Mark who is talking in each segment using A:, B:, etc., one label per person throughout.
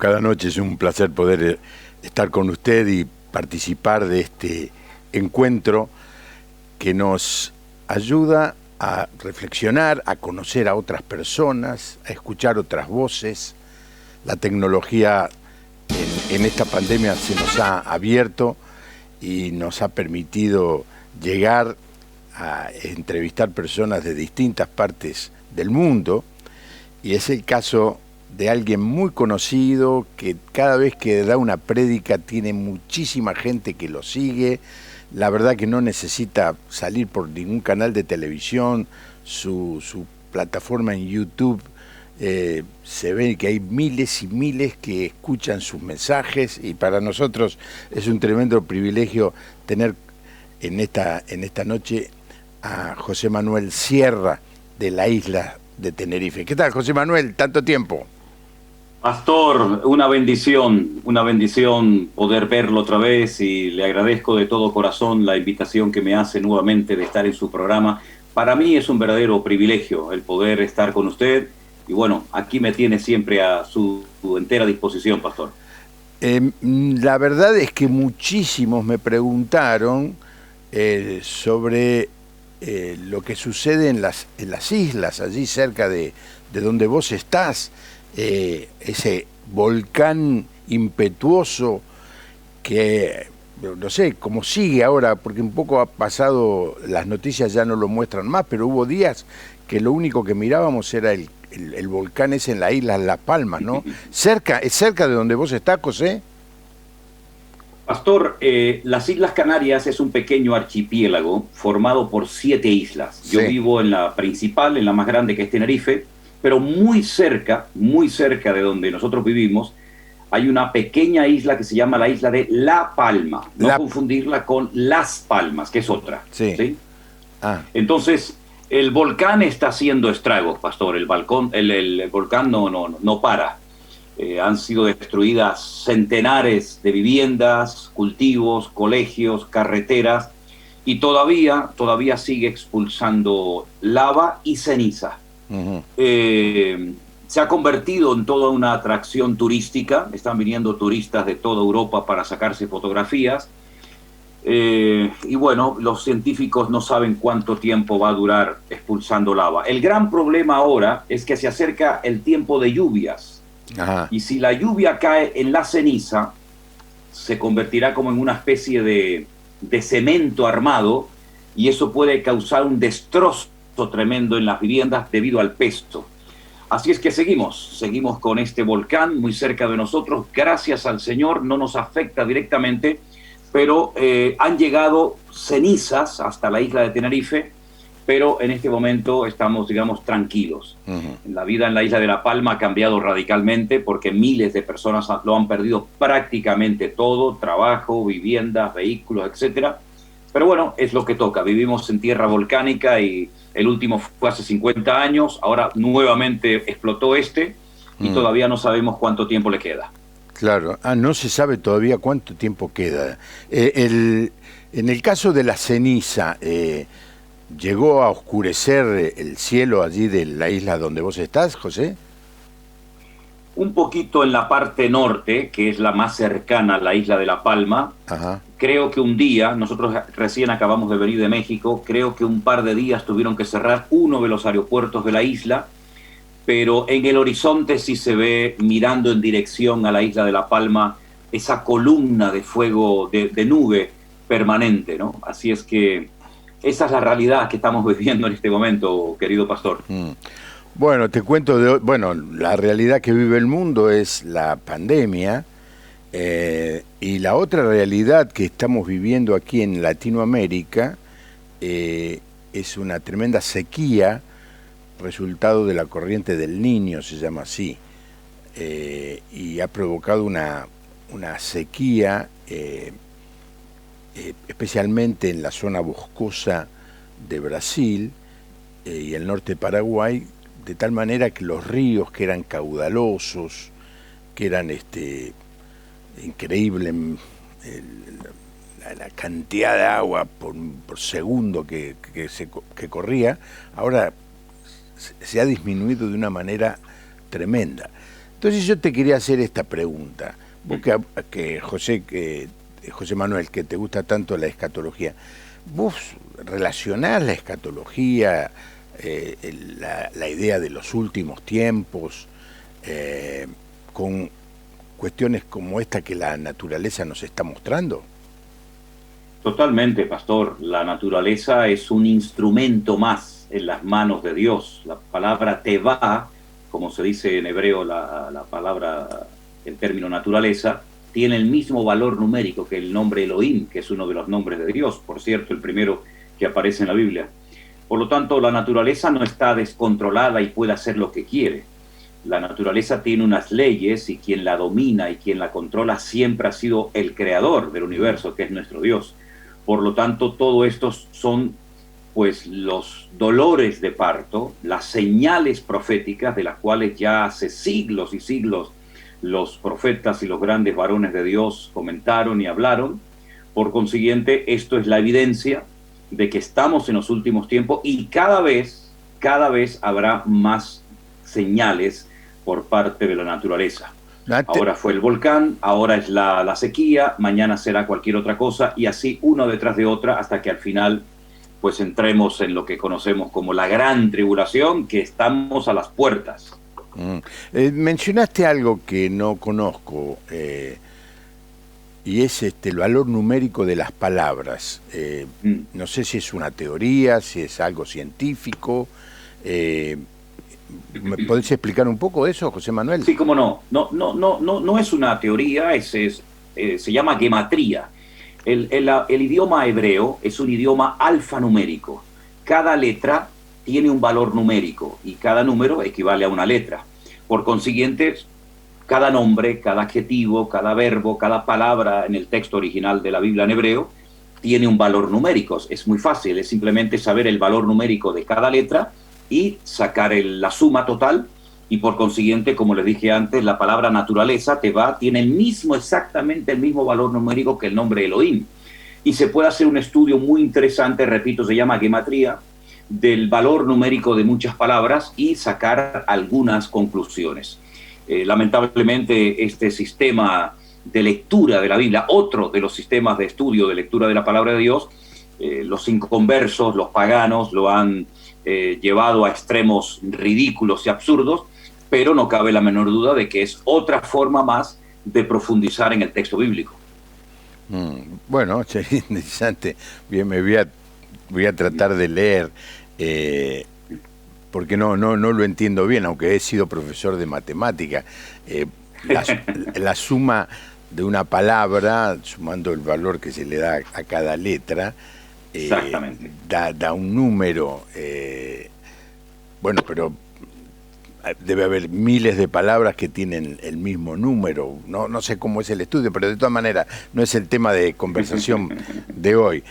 A: cada noche es un placer poder estar con usted y participar de este encuentro que nos ayuda a reflexionar, a conocer a otras personas, a escuchar otras voces. La tecnología en esta pandemia se nos ha abierto y nos ha permitido llegar a entrevistar personas de distintas partes del mundo, y es el caso de alguien muy conocido que cada vez que da una prédica tiene muchísima gente que lo sigue. La verdad que no necesita salir por ningún canal de televisión, su plataforma en YouTube, se ve que hay miles y miles que escuchan sus mensajes, y para nosotros es un tremendo privilegio tener en esta noche a José Manuel Sierra de la isla de Tenerife. ¿Qué tal, José Manuel? Tanto tiempo.
B: Pastor, una bendición poder verlo otra vez, y le agradezco de todo corazón la invitación que me hace nuevamente de estar en su programa. Para mí es un verdadero privilegio el poder estar con usted, y bueno, aquí me tiene siempre a su entera disposición, Pastor.
A: La verdad es que muchísimos me preguntaron sobre lo que sucede en las islas, allí cerca de donde vos estás. Ese volcán impetuoso que, no sé, cómo sigue ahora, porque un poco ha pasado, las noticias ya no lo muestran más, pero hubo días que lo único que mirábamos era el volcán ese en la isla Las Palmas, ¿no? ¿Es cerca de donde vos estás, José?
B: Pastor, las Islas Canarias es un pequeño archipiélago formado por 7 islas.
A: Sí.
B: Yo vivo en la principal, en la más grande, que es Tenerife, pero muy cerca de donde nosotros vivimos, hay una pequeña isla que se llama la isla de La Palma. No confundirla con Las Palmas, que es otra.
A: Sí.
B: ¿Sí?
A: Ah.
B: Entonces, el volcán está haciendo estragos, Pastor. El volcán no para. Han sido destruidas centenares de viviendas, cultivos, colegios, carreteras, y todavía sigue expulsando lava y ceniza.
A: Uh-huh.
B: Se ha convertido en toda una atracción turística. Están viniendo turistas de toda Europa para sacarse fotografías. Y bueno, los científicos no saben cuánto tiempo va a durar expulsando lava. El gran problema ahora es que se acerca el tiempo de lluvias.
A: Ajá.
B: Y si la lluvia cae en la ceniza, se convertirá como en una especie de cemento armado, y eso puede causar un destrozo tremendo en las viviendas debido al peso. Así es que seguimos con este volcán muy cerca de nosotros. Gracias al Señor no nos afecta directamente, pero han llegado cenizas hasta la isla de Tenerife, pero en este momento estamos, digamos, tranquilos. Uh-huh. La vida en la isla de La Palma ha cambiado radicalmente porque miles de personas lo han perdido prácticamente todo: trabajo, viviendas, vehículos, etcétera. Pero bueno, es lo que toca. Vivimos en tierra volcánica, y el último fue hace 50 años, ahora nuevamente explotó y todavía no sabemos cuánto tiempo le queda.
A: Claro, no se sabe todavía cuánto tiempo queda. En el caso de la ceniza, ¿llegó a oscurecer el cielo allí de la isla donde vos estás, José?
B: Un poquito en la parte norte, que es la más cercana a la isla de La Palma. Ajá. Creo que un día, nosotros recién acabamos de venir de México, creo que un par de días tuvieron que cerrar uno de los aeropuertos de la isla, pero en el horizonte sí se ve, mirando en dirección a la isla de La Palma, esa columna de fuego, de nube permanente, ¿no? Así es que esa es la realidad que estamos viviendo en este momento, querido pastor.
A: Bueno, te cuento, la realidad que vive el mundo es la pandemia, y la otra realidad que estamos viviendo aquí en Latinoamérica es una tremenda sequía, resultado de la corriente del Niño, se llama así, y ha provocado una sequía, especialmente en la zona boscosa de Brasil y el norte de Paraguay, de tal manera que los ríos, que eran caudalosos, que eran increíble la cantidad de agua por segundo que corría, ahora se ha disminuido de una manera tremenda. Entonces yo te quería hacer esta pregunta. Vos que José Manuel, que te gusta tanto la escatología, ¿vos relacionás la escatología, la idea de los últimos tiempos, con cuestiones como esta que la naturaleza nos está mostrando?
B: Totalmente, pastor. La naturaleza es un instrumento más en las manos de Dios. La palabra tevá, como se dice en hebreo la palabra, el término naturaleza, tiene el mismo valor numérico que el nombre Elohim, que es uno de los nombres de Dios, por cierto, el primero que aparece en la Biblia. Por lo tanto, la naturaleza no está descontrolada y puede hacer lo que quiere. La naturaleza tiene unas leyes y quien la domina y quien la controla siempre ha sido el creador del universo, que es nuestro Dios. Por lo tanto, todo esto son pues los dolores de parto, las señales proféticas de las cuales ya hace siglos y siglos los profetas y los grandes varones de Dios comentaron y hablaron. Por consiguiente, esto es la evidencia de que estamos en los últimos tiempos y cada vez habrá más señales por parte de la naturaleza. Ahora fue el volcán, ahora es la sequía, mañana será cualquier otra cosa, y así uno detrás de otra hasta que al final pues entremos en lo que conocemos como la gran tribulación, que estamos a las puertas.
A: Mencionaste algo que no conozco, y es el valor numérico de las palabras. No sé si es una teoría, si es algo científico. ¿Me podés explicar un poco eso, José Manuel?
B: Sí, cómo no. No es una teoría, se llama gematría. El idioma hebreo es un idioma alfanumérico. Cada letra tiene un valor numérico y cada número equivale a una letra. Por consiguiente, cada nombre, cada adjetivo, cada verbo, cada palabra en el texto original de la Biblia en hebreo tiene un valor numérico. Es muy fácil, es simplemente saber el valor numérico de cada letra y sacar la suma total, y por consiguiente, como les dije antes, la palabra naturaleza, tevá, tiene exactamente el mismo valor numérico que el nombre Elohim. Y se puede hacer un estudio muy interesante, repito, se llama gematría, del valor numérico de muchas palabras y sacar algunas conclusiones. Lamentablemente, este sistema de lectura de la Biblia, otro de los sistemas de estudio de lectura de la palabra de Dios, los inconversos, los paganos, lo han llevado a extremos ridículos y absurdos, pero no cabe la menor duda de que es otra forma más de profundizar en el texto bíblico.
A: Bueno, sería interesante. Bien, voy a tratar de leer, porque no lo entiendo bien, aunque he sido profesor de matemática. La suma de una palabra, sumando el valor que se le da a cada letra,
B: exactamente,
A: da un número. Bueno, pero debe haber miles de palabras que tienen el mismo número. No sé cómo es el estudio, pero de todas maneras no es el tema de conversación de hoy.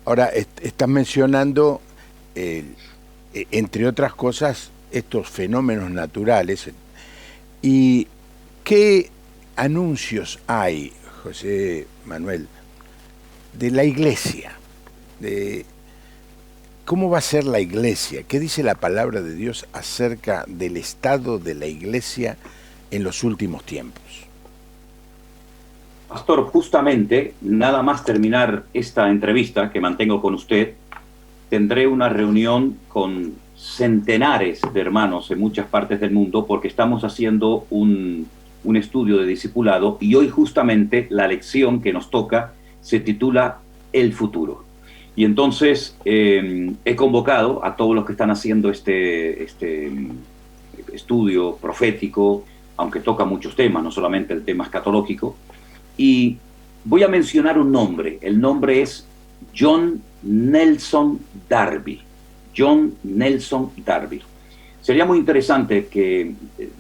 A: Ahora, estás mencionando, entre otras cosas, estos fenómenos naturales. ¿Y qué anuncios hay, José Manuel, de la iglesia? De ¿cómo va a ser la iglesia? ¿Qué dice la palabra de Dios acerca del estado de la iglesia en los últimos tiempos?
B: Pastor, justamente, nada más terminar esta entrevista que mantengo con usted, tendré una reunión con centenares de hermanos en muchas partes del mundo, porque estamos haciendo un estudio de discipulado, y hoy justamente la lección que nos toca se titula El futuro. Y entonces he convocado a todos los que están haciendo este estudio profético, aunque toca muchos temas, no solamente el tema escatológico, y voy a mencionar un nombre. El nombre es John Nelson Darby. John Nelson Darby. Sería muy interesante que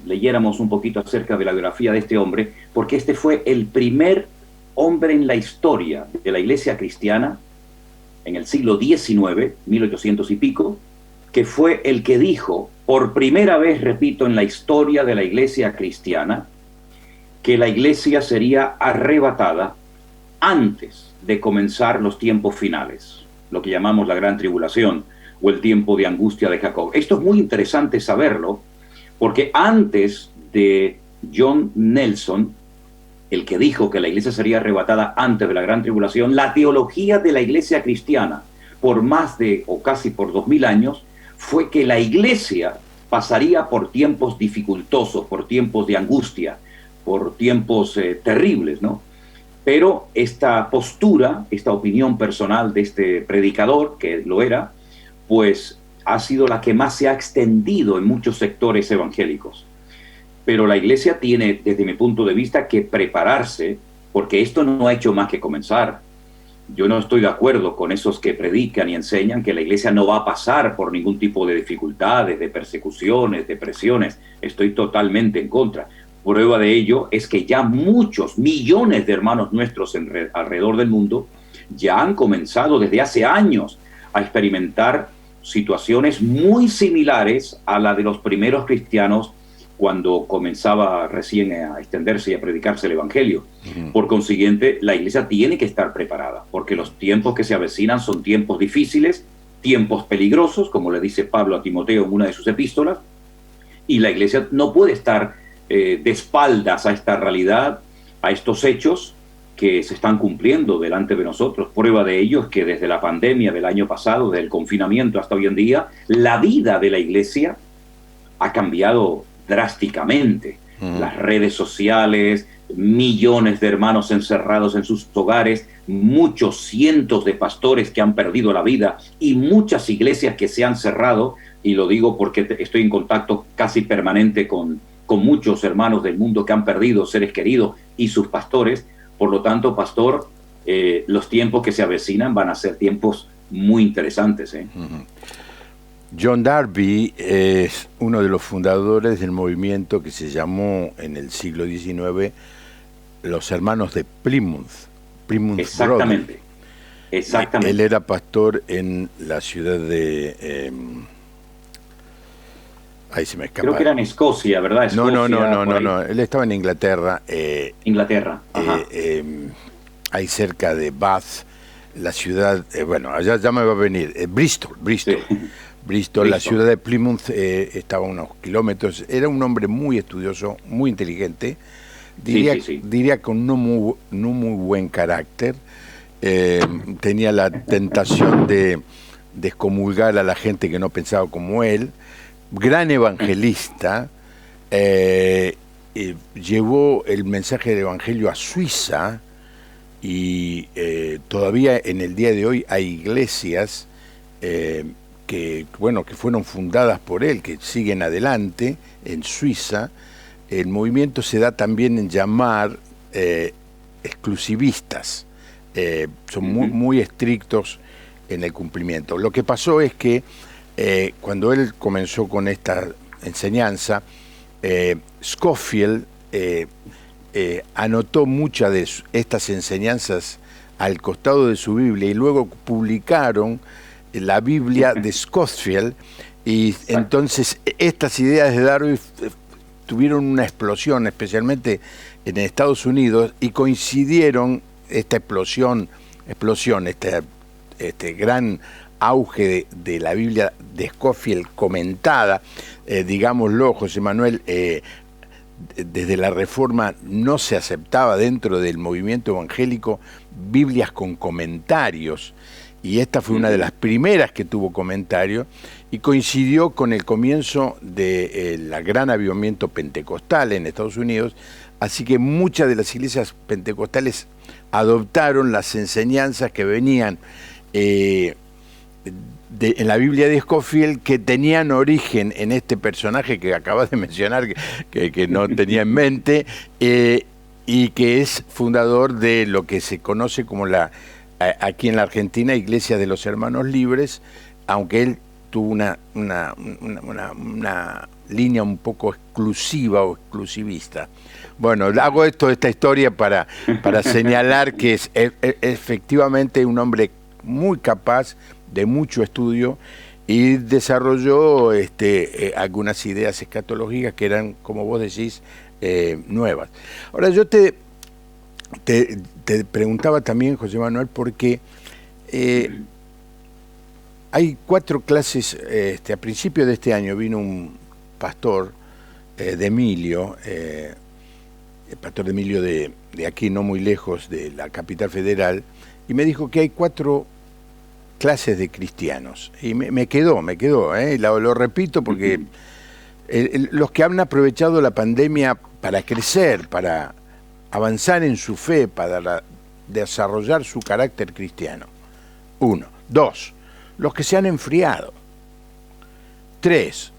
B: leyéramos un poquito acerca de la biografía de este hombre, porque este fue el primer hombre en la historia de la iglesia cristiana en el siglo XIX, 1800 y pico, que fue el que dijo, por primera vez, repito, en la historia de la iglesia cristiana, que la iglesia sería arrebatada antes de comenzar los tiempos finales, lo que llamamos la gran tribulación o el tiempo de angustia de Jacob. Esto es muy interesante saberlo, Porque antes de John Nelson, el que dijo que la iglesia sería arrebatada antes de la gran tribulación, la teología de la iglesia cristiana por más de, o casi por 2000 años, fue que la iglesia pasaría por tiempos dificultosos, por tiempos de angustia, por tiempos terribles, ¿no? Pero esta postura, esta opinión personal de este predicador, que lo era, pues ha sido la que más se ha extendido en muchos sectores evangélicos. Pero la iglesia tiene, desde mi punto de vista, que prepararse, porque esto no ha hecho más que comenzar. Yo no estoy de acuerdo con esos que predican y enseñan que la iglesia no va a pasar por ningún tipo de dificultades, de persecuciones, de presiones. Estoy totalmente en contra. Prueba de ello es que ya muchos, millones de hermanos nuestros alrededor del mundo ya han comenzado desde hace años a experimentar situaciones muy similares a la de los primeros cristianos cuando comenzaba recién a extenderse y a predicarse el Evangelio. Por consiguiente, la iglesia tiene que estar preparada, porque los tiempos que se avecinan son tiempos difíciles, tiempos peligrosos, como le dice Pablo a Timoteo en una de sus epístolas, y la iglesia no puede estar de espaldas a esta realidad, a estos hechos que se están cumpliendo delante de nosotros. Prueba de ello es que desde la pandemia del año pasado, desde el confinamiento hasta hoy en día, la vida de la iglesia ha cambiado drásticamente. Las redes sociales, millones de hermanos encerrados en sus hogares, muchos cientos de pastores que han perdido la vida y muchas iglesias que se han cerrado, y lo digo porque estoy en contacto casi permanente con muchos hermanos del mundo que han perdido seres queridos y sus pastores. Por lo tanto, pastor, los tiempos que se avecinan van a ser tiempos muy interesantes.
A: John Darby es uno de los fundadores del movimiento que se llamó en el siglo XIX los hermanos de Plymouth.
B: Exactamente.
A: Brothers.
B: Exactamente.
A: Él era pastor en la ciudad de... ahí se me escapa.
B: Creo que era en Escocia, ¿verdad? Escocia,
A: No. Él estaba en Inglaterra.
B: Inglaterra. Ajá.
A: Ahí cerca de Bath, la ciudad... bueno, allá ya me va a venir. Bristol. Sí. Bristol, la ciudad de Plymouth estaba a unos kilómetros. Era un hombre muy estudioso, muy inteligente. Diría con no muy buen carácter. Tenía la tentación de excomulgar a la gente que no pensaba como él. Gran evangelista. Llevó el mensaje del evangelio a Suiza y todavía en el día de hoy hay iglesias que fueron fundadas por él, que siguen adelante en Suiza. El movimiento se da también en llamar exclusivistas. Son muy estrictos en el cumplimiento. Lo que pasó es que cuando él comenzó con esta enseñanza, Scofield anotó muchas de estas enseñanzas al costado de su Biblia y luego publicaron la Biblia de Scofield, y entonces estas ideas de Darby tuvieron una explosión, especialmente en Estados Unidos, y coincidieron esta explosión, este gran auge de la Biblia de Scofield comentada, digámoslo, José Manuel, desde la Reforma no se aceptaba dentro del movimiento evangélico Biblias con comentarios, y esta fue una de las primeras que tuvo comentarios, y coincidió con el comienzo del gran avivamiento pentecostal en Estados Unidos, así que muchas de las iglesias pentecostales adoptaron las enseñanzas que venían en la Biblia de Scofield, que tenían origen en este personaje que acabas de mencionar, que no tenía en mente, y que es fundador de lo que se conoce como aquí en la Argentina, Iglesia de los Hermanos Libres, aunque él tuvo una línea un poco exclusiva o exclusivista. Bueno, hago esta historia para señalar que es efectivamente un hombre muy capaz, de mucho estudio, y desarrolló algunas ideas escatológicas que eran, como vos decís, nuevas. Ahora, yo te preguntaba también, José Manuel, porque hay 4 clases. A principios de este año vino un pastor de Emilio, el pastor de Emilio de aquí, no muy lejos de la capital federal, y me dijo que hay 4 clases de cristianos. Y me quedó, lo repito porque los que han aprovechado la pandemia para crecer, para avanzar en su fe, para desarrollar su carácter cristiano. 1. 2. Los que se han enfriado. 3.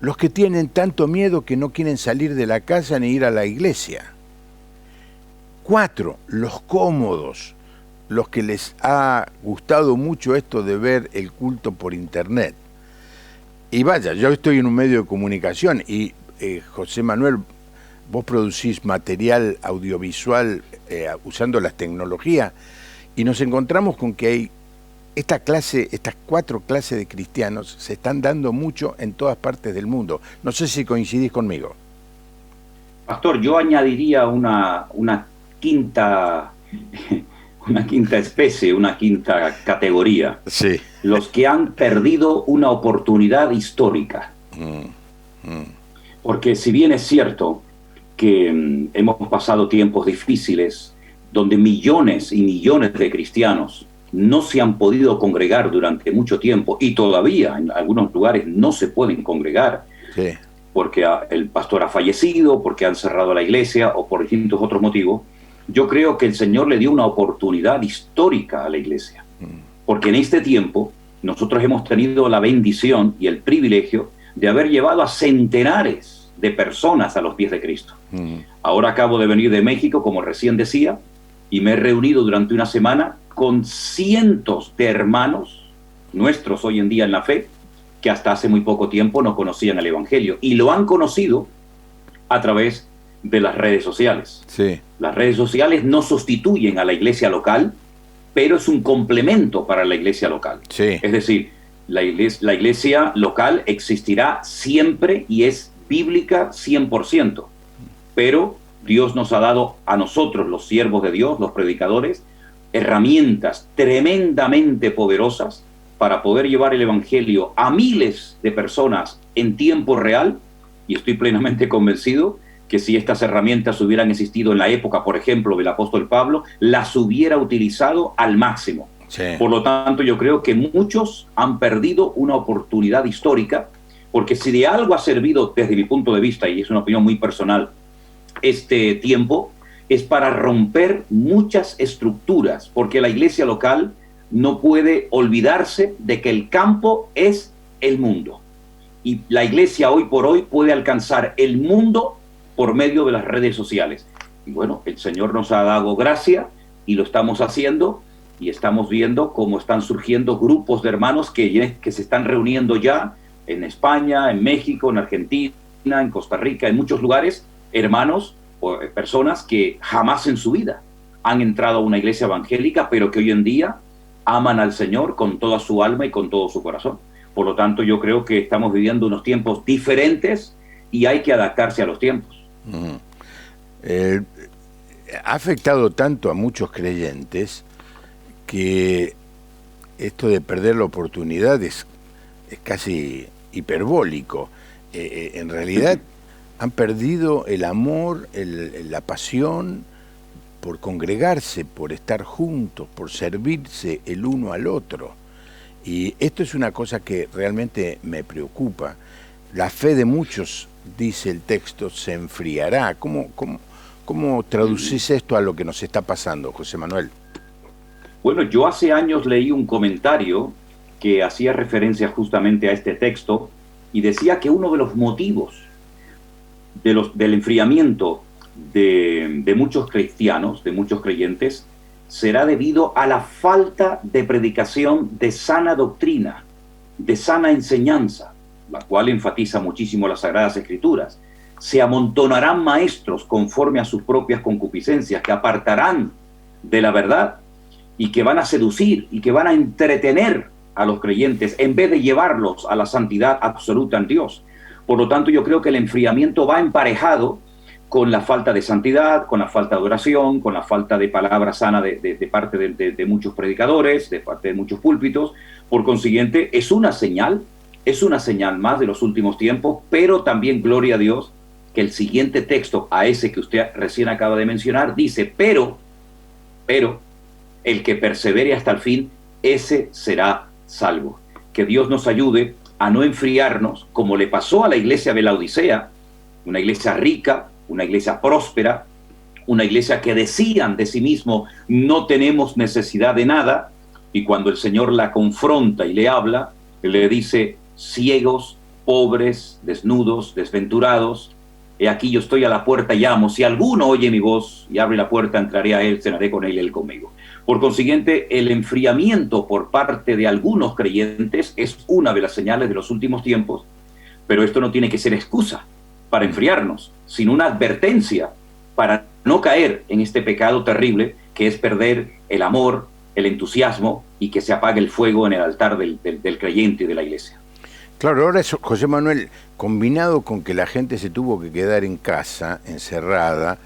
A: Los que tienen tanto miedo que no quieren salir de la casa ni ir a la iglesia. 4. Los cómodos, los que les ha gustado mucho esto de ver el culto por internet. Y vaya, yo estoy en un medio de comunicación y José Manuel, vos producís material audiovisual usando las tecnologías y nos encontramos con que hay estas 4 clases de cristianos se están dando mucho en todas partes del mundo. No sé si coincidís conmigo.
B: Pastor, yo añadiría una quinta especie, una quinta categoría.
A: Sí.
B: Los que han perdido una oportunidad histórica. Porque si bien es cierto que hemos pasado tiempos difíciles donde millones y millones de cristianos no se han podido congregar durante mucho tiempo y todavía en algunos lugares no se pueden congregar, sí, porque el pastor ha fallecido, porque han cerrado la iglesia o por distintos otros motivos, yo creo que el Señor le dio una oportunidad histórica a la iglesia. Porque en este tiempo nosotros hemos tenido la bendición y el privilegio de haber llevado a centenares de personas a los pies de Cristo. Ahora acabo de venir de México, como recién decía, y me he reunido durante una semana con cientos de hermanos nuestros hoy en día en la fe, que hasta hace muy poco tiempo no conocían el Evangelio, y lo han conocido a través de las redes sociales.
A: Sí.
B: Las redes sociales no sustituyen a la iglesia local, pero es un complemento para la iglesia local.
A: Sí.
B: Es decir, la iglesia local existirá siempre y es bíblica 100%, pero Dios nos ha dado a nosotros, los siervos de Dios, los predicadores, herramientas tremendamente poderosas para poder llevar el Evangelio a miles de personas en tiempo real, y estoy plenamente convencido que si estas herramientas hubieran existido en la época, por ejemplo, del apóstol Pablo, las hubiera utilizado al máximo.
A: Sí.
B: Por lo tanto, yo creo que muchos han perdido una oportunidad histórica, porque si de algo ha servido, desde mi punto de vista, y es una opinión muy personal, este tiempo, es para romper muchas estructuras, porque la iglesia local no puede olvidarse de que el campo es el mundo. Y la iglesia hoy por hoy puede alcanzar el mundo por medio de las redes sociales. Y bueno, el Señor nos ha dado gracia y lo estamos haciendo, y estamos viendo cómo están surgiendo grupos de hermanos que se están reuniendo ya en España, en México, en Argentina, en Costa Rica, en muchos lugares, hermanos o personas que jamás en su vida han entrado a una iglesia evangélica, pero que hoy en día aman al Señor con toda su alma y con todo su corazón. Por lo tanto, yo creo que estamos viviendo unos tiempos diferentes y hay que adaptarse a los tiempos.
A: Ha afectado tanto a muchos creyentes que esto de perder la oportunidad es casi hiperbólico. En realidad han perdido el amor, la pasión por congregarse, por estar juntos, por servirse el uno al otro. Y esto es una cosa que realmente me preocupa. La fe de muchos, dice el texto, se enfriará. ¿Cómo traducís esto a lo que nos está pasando, José Manuel?
B: Bueno, yo hace años leí un comentario que hacía referencia justamente a este texto y decía que uno de los motivos del enfriamiento de muchos cristianos, de muchos creyentes, será debido a la falta de predicación de sana doctrina, de sana enseñanza, la cual enfatiza muchísimo las Sagradas Escrituras. Se amontonarán maestros conforme a sus propias concupiscencias, que apartarán de la verdad y que van a seducir y que van a entretener a los creyentes en vez de llevarlos a la santidad absoluta en Dios. Por lo tanto, yo creo que el enfriamiento va emparejado con la falta de santidad, con la falta de oración, con la falta de palabra sana de parte de muchos predicadores, de parte de muchos púlpitos. Por consiguiente, es una señal más de los últimos tiempos, pero también, gloria a Dios, que el siguiente texto, a ese que usted recién acaba de mencionar, dice, pero, el que persevere hasta el fin, ese será salvo. Que Dios nos ayude a no enfriarnos, como le pasó a la iglesia de la Odisea, una iglesia rica, una iglesia próspera, una iglesia que decían de sí mismo, no tenemos necesidad de nada, y cuando el Señor la confronta y le habla, le dice, ciegos, pobres, desnudos, desventurados, he aquí yo estoy a la puerta y llamo, si alguno oye mi voz y abre la puerta, entraré a él, cenaré con él, él conmigo. Por consiguiente, el enfriamiento por parte de algunos creyentes es una de las señales de los últimos tiempos, pero esto no tiene que ser excusa para enfriarnos, sino una advertencia para no caer en este pecado terrible que es perder el amor, el entusiasmo y que se apague el fuego en el altar del creyente y de la iglesia.
A: Claro, ahora eso, José Manuel, combinado con que la gente se tuvo que quedar en casa, encerrada,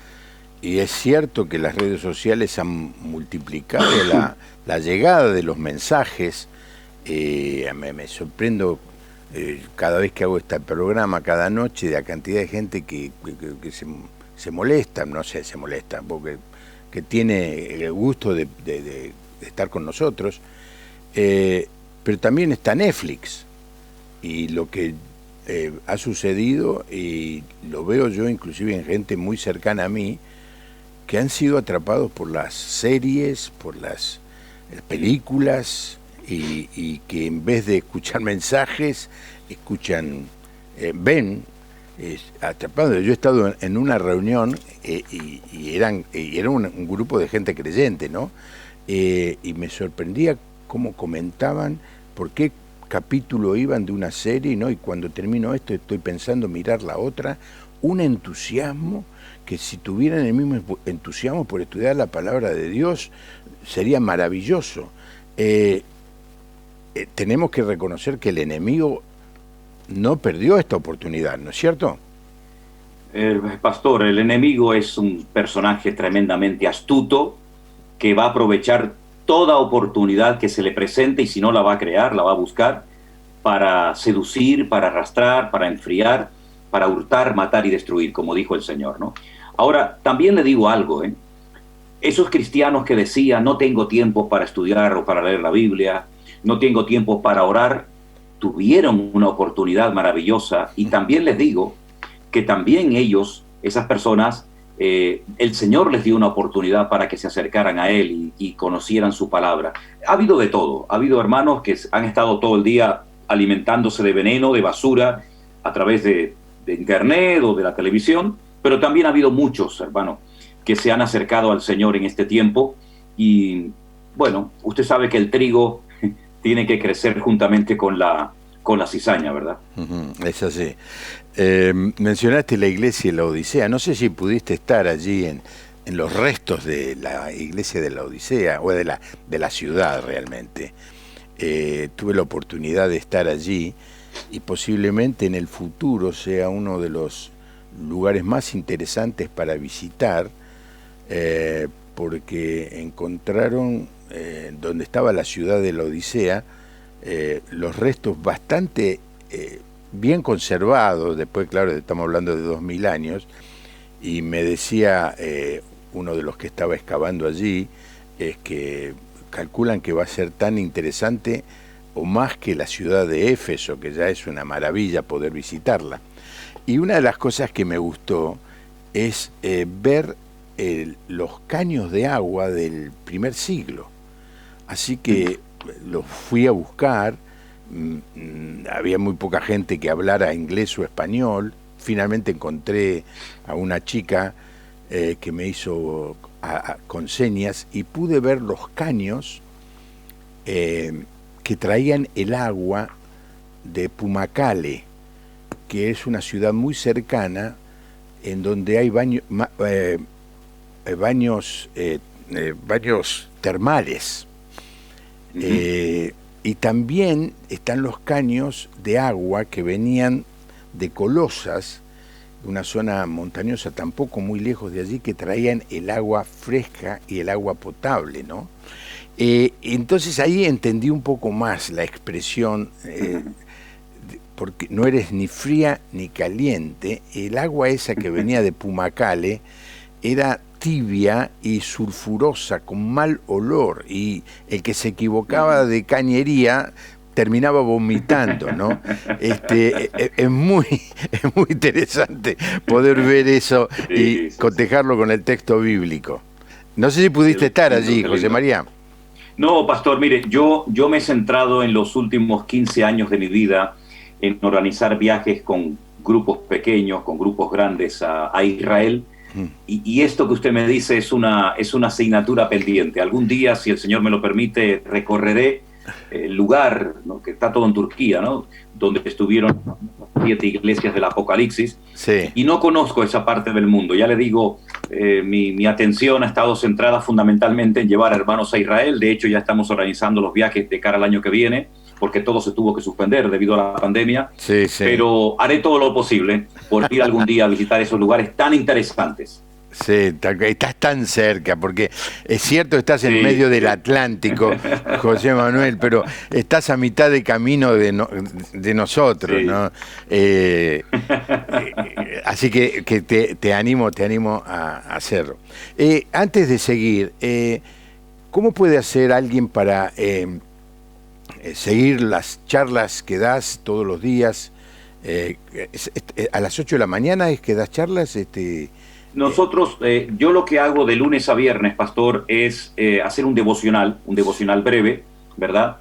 A: y es cierto que las redes sociales han multiplicado la llegada de los mensajes. Me sorprendo cada vez que hago este programa, cada noche, de la cantidad de gente que se molesta, no sé, se molesta, porque que tiene el gusto de estar con nosotros, pero también está Netflix, y lo que ha sucedido, y lo veo yo inclusive en gente muy cercana a mí, que han sido atrapados por las series, por las películas, y que en vez de escuchar mensajes, escuchan, ven, atrapados. Yo he estado en una reunión y era un grupo de gente creyente, ¿no? Y me sorprendía cómo comentaban por qué capítulo iban de una serie, ¿no? Y cuando termino esto estoy pensando mirar la otra, un entusiasmo que si tuvieran el mismo entusiasmo por estudiar la palabra de Dios sería maravilloso. Tenemos que reconocer que el enemigo no perdió esta oportunidad, ¿no es cierto?
B: Pastor, el enemigo es un personaje tremendamente astuto que va a aprovechar toda oportunidad que se le presente, y si no la va a crear, la va a buscar para seducir, para arrastrar, para enfriar, para hurtar, matar y destruir, como dijo el Señor, ¿no? Ahora, también le digo algo, esos cristianos que decían, no tengo tiempo para estudiar o para leer la Biblia, no tengo tiempo para orar, tuvieron una oportunidad maravillosa, y también les digo que también ellos, esas personas, el Señor les dio una oportunidad para que se acercaran a Él y conocieran su palabra. Ha habido de todo, ha habido hermanos que han estado todo el día alimentándose de veneno, de basura, a través de internet o de la televisión, pero también ha habido muchos, hermanos, que se han acercado al Señor en este tiempo, y bueno, usted sabe que el trigo tiene que crecer juntamente con la cizaña, ¿verdad?
A: Es así. Mencionaste la iglesia de la Odisea. No sé si pudiste estar allí en los restos de la iglesia de la Odisea, o de la ciudad realmente. Tuve la oportunidad de estar allí, y posiblemente en el futuro sea uno de los lugares más interesantes para visitar, porque encontraron donde estaba la ciudad de la Odisea, los restos bastante bien conservados. Después, claro, estamos hablando de 2000 años, y me decía uno de los que estaba excavando allí, es que calculan que va a ser tan interesante o más que la ciudad de Éfeso, que ya es una maravilla poder visitarla. Y una de las cosas que me gustó es ver los caños de agua del primer siglo. Así que los fui a buscar. Había muy poca gente que hablara inglés o español. Finalmente encontré a una chica que me hizo con señas, y pude ver los caños que traían el agua de Pumacale, que es una ciudad muy cercana, en donde hay baños termales. Y también están los caños de agua que venían de Colosas, una zona montañosa tampoco muy lejos de allí, que traían el agua fresca y el agua potable, ¿no? Entonces ahí entendí un poco más la expresión porque no eres ni fría ni caliente. El agua esa que venía de Pumacale era tibia y sulfurosa, con mal olor, y el que se equivocaba de cañería terminaba vomitando, ¿no? Es muy interesante poder ver eso y cotejarlo con el texto bíblico. No sé si pudiste estar allí, José María.
B: No, pastor, mire, yo me he centrado en los últimos 15 años de mi vida en organizar viajes con grupos pequeños, con grupos grandes a Israel. Y esto que usted me dice es una asignatura pendiente. Algún día, si el Señor me lo permite, recorreré el lugar, ¿no?, que está todo en Turquía, ¿no?, donde estuvieron 7 iglesias del Apocalipsis.
A: Sí.
B: Y no conozco esa parte del mundo. Ya le digo, mi atención ha estado centrada fundamentalmente en llevar hermanos a Israel. De hecho, ya estamos organizando los viajes de cara al año que viene, porque todo se tuvo que suspender debido a la pandemia.
A: Sí, sí.
B: Pero haré todo lo posible por ir algún día a visitar esos lugares tan interesantes.
A: Sí, estás tan cerca, porque es cierto, estás en medio del Atlántico, José Manuel, pero estás a mitad de camino de nosotros, sí, ¿no? Así que te animo a hacerlo. Antes de seguir, ¿cómo puede hacer alguien para seguir las charlas que das todos los días? ¿A las 8 de la mañana es que das charlas?
B: Nosotros, yo lo que hago de lunes a viernes, pastor, es hacer un devocional breve, ¿verdad?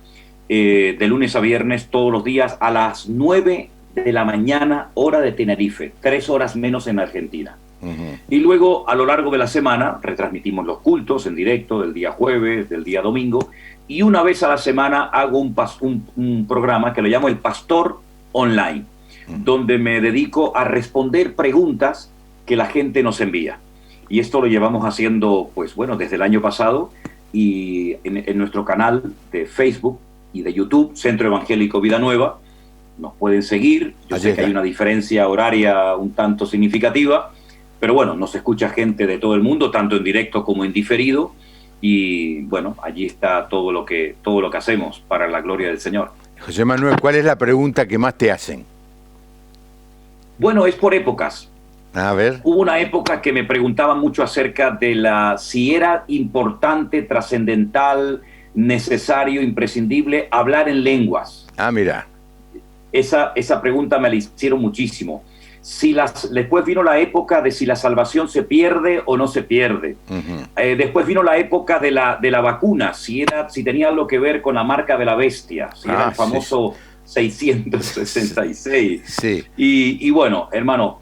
B: De lunes a viernes, todos los días, a las 9 de la mañana, hora de Tenerife, 3 horas menos en Argentina. Uh-huh. Y luego, a lo largo de la semana, retransmitimos los cultos en directo del día jueves, del día domingo, y una vez a la semana hago un programa que lo llamo El Pastor Online, uh-huh, donde me dedico a responder preguntas que la gente nos envía. Y esto lo llevamos haciendo, pues bueno, desde el año pasado, y en nuestro canal de Facebook y de YouTube, Centro Evangélico Vida Nueva, nos pueden seguir. Yo sé que hay una diferencia horaria un tanto significativa, pero bueno, nos escucha gente de todo el mundo, tanto en directo como en diferido, y bueno, allí está todo lo que hacemos para la gloria del Señor.
A: José Manuel, ¿cuál es la pregunta que más te hacen?
B: Bueno, es por épocas.
A: A ver.
B: Hubo una época que me preguntaban mucho acerca de si era importante, trascendental, necesario, imprescindible hablar en lenguas.
A: Ah, mira.
B: Esa pregunta me la hicieron muchísimo. Después vino la época de si la salvación se pierde o no se pierde. Uh-huh. Después vino la época de la vacuna, si tenía algo que ver con la marca de la bestia, si era el famoso 666.
A: Sí.
B: Y bueno, hermano,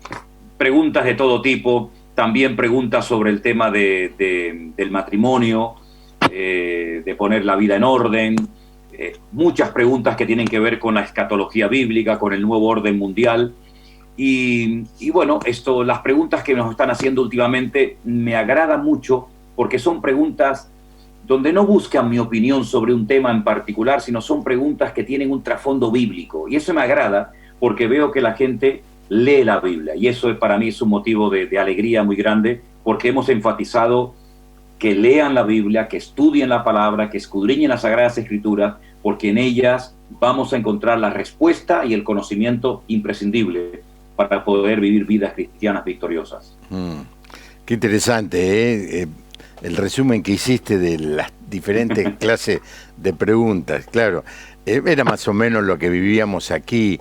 B: preguntas de todo tipo, también preguntas sobre el tema del matrimonio, de poner la vida en orden, muchas preguntas que tienen que ver con la escatología bíblica, con el nuevo orden mundial. Y bueno, las preguntas que nos están haciendo últimamente me agradan mucho, porque son preguntas donde no buscan mi opinión sobre un tema en particular, sino son preguntas que tienen un trasfondo bíblico. Y eso me agrada porque veo que la gente lee la Biblia, y eso para mí es un motivo de alegría muy grande, porque hemos enfatizado que lean la Biblia, que estudien la palabra, que escudriñen las Sagradas Escrituras, porque en ellas vamos a encontrar la respuesta y el conocimiento imprescindible para poder vivir vidas cristianas victoriosas.
A: Qué interesante, ¿eh? El resumen que hiciste de las diferentes clases de preguntas. Claro, era más o menos lo que vivíamos aquí.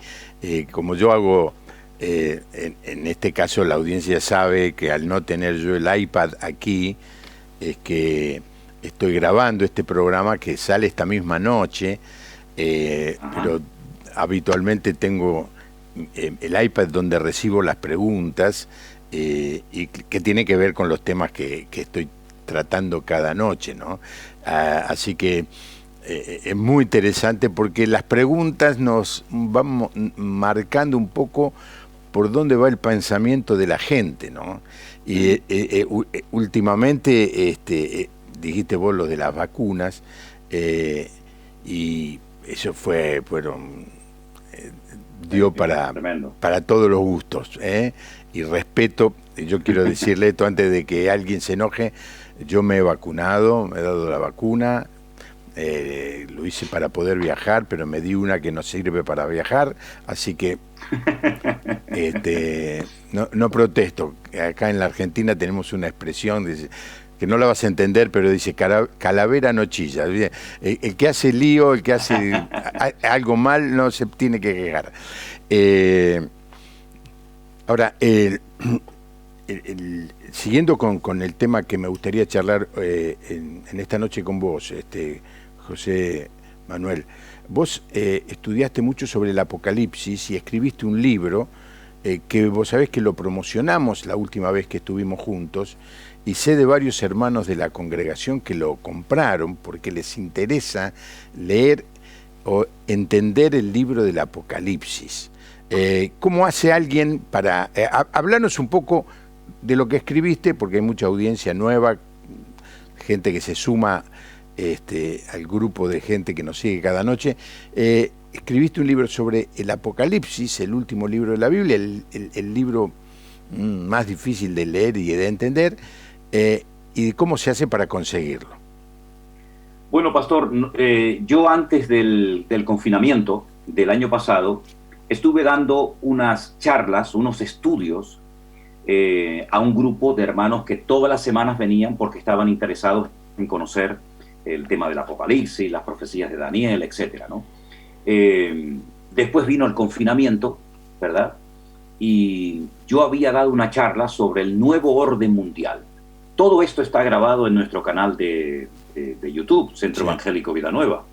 A: Como yo hago, en este caso la audiencia sabe que al no tener yo el iPad aquí, es que estoy grabando este programa que sale esta misma noche, pero habitualmente tengo el iPad donde recibo las preguntas, y que tiene que ver con los temas que estoy tratando cada noche, ¿no? Así que es muy interesante porque las preguntas nos van marcando un poco por dónde va el pensamiento de la gente, ¿no? Y últimamente dijiste vos lo de las vacunas, y eso dio para todos los gustos, y respeto. Yo quiero decirle esto antes de que alguien se enoje: yo me he vacunado, me he dado la vacuna, Lo hice para poder viajar, pero me di una que no sirve para viajar, así que no protesto. Acá en la Argentina tenemos una expresión que no la vas a entender, pero dice calavera no chilla. El que hace lío, el que hace algo mal, no se tiene que quejar. Ahora, siguiendo con el tema que me gustaría charlar en esta noche con vos, José Manuel, vos estudiaste mucho sobre el Apocalipsis y escribiste un libro que vos sabés que lo promocionamos la última vez que estuvimos juntos, y sé de varios hermanos de la congregación que lo compraron porque les interesa leer o entender el libro del Apocalipsis. ¿Cómo hace alguien para... hablarnos un poco de lo que escribiste, porque hay mucha audiencia nueva, gente que se suma al grupo de gente que nos sigue cada noche. Escribiste un libro sobre el Apocalipsis, el último libro de la Biblia, el libro más difícil de leer y de entender, y de cómo se hace para conseguirlo.
B: Bueno, pastor, yo antes del confinamiento del año pasado estuve dando unas charlas, unos estudios a un grupo de hermanos que todas las semanas venían porque estaban interesados en conocer el tema del Apocalipsis, las profecías de Daniel, etcétera, ¿no? Después vino el confinamiento, ¿verdad? Y yo había dado una charla sobre el nuevo orden mundial. Todo esto está grabado en nuestro canal de YouTube, Centro Evangélico Vida Nueva.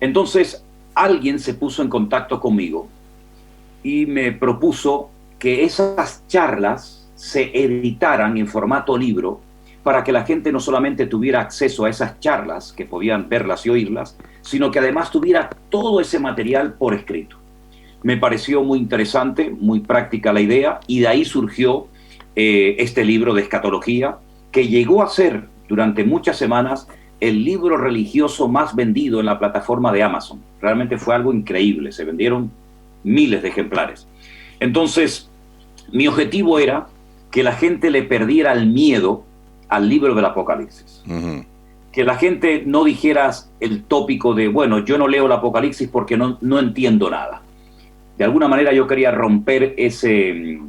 B: Entonces, alguien se puso en contacto conmigo y me propuso que esas charlas se editaran en formato libro para que la gente no solamente tuviera acceso a esas charlas, que podían verlas y oírlas, sino que además tuviera todo ese material por escrito. Me pareció muy interesante, muy práctica la idea, y de ahí surgió este libro de escatología, que llegó a ser durante muchas semanas el libro religioso más vendido en la plataforma de Amazon. Realmente fue algo increíble, se vendieron miles de ejemplares. Entonces, mi objetivo era que la gente le perdiera el miedo al libro del Apocalipsis. Uh-huh. Que la gente no dijera el tópico de, bueno, yo no leo el Apocalipsis porque no entiendo nada. De alguna manera yo quería romper ese